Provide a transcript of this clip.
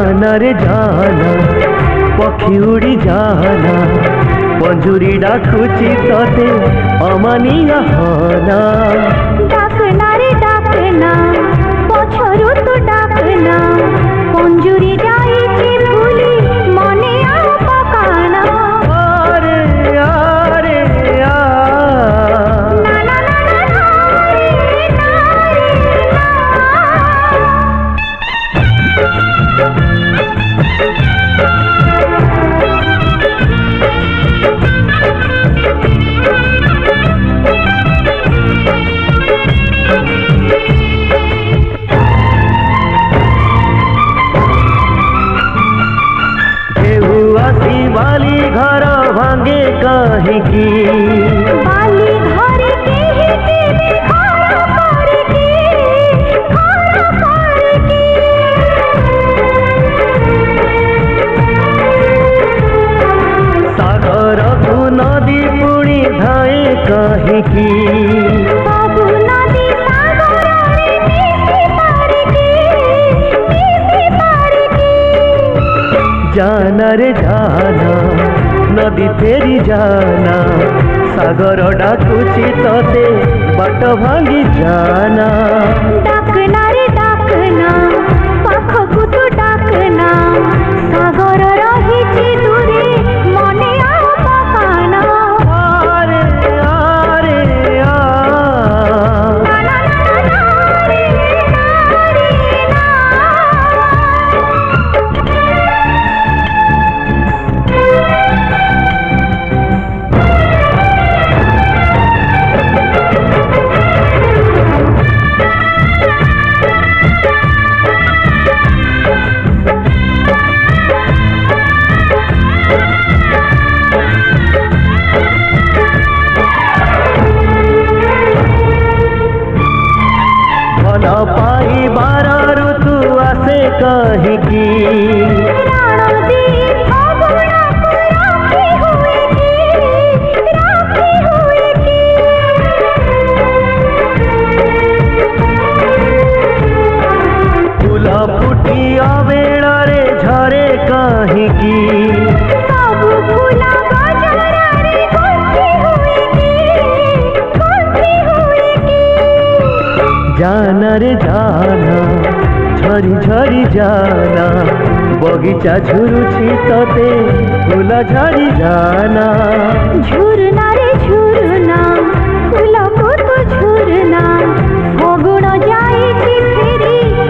जाना रे जाना पक्षी उड़ी जाना पंजुरी डाकुची तोते अमानिया होना डाकना रे डाकना पछरु तो डाकना पंजुरी जाईची भूली मने आ पकाना आरे आरे आ ना ना ना ना रे ना बाली घर भांगे कहीं की बाली घर के ही खाना करके सागर को नदी पुणी धाए कहीं की बाबू नदी सागर रे मिसी पार की जाना रे जाना नदी तेरी जाना सागर डाकुची तोते बाट भांगी जाना डाकना रे डाकना पाखकु तू डाकना सागर रहिची दूरे मने आ पकाना आरे आरे आ ना ना ना ना रे ना भल पाई बार ऋतु आसे कहीं की राणदी फागुना राखी हुए की फूल फुटी अवेल रे झरे कहीं की सब फूला गजरा रे गुंथी हुए की जाना रे जाना झरी झरी जाना बगीचा झुरुची तोते फूल झरी जाना झुरना रे झुरना फूल को तो झुरना फगुण जाईची फेरी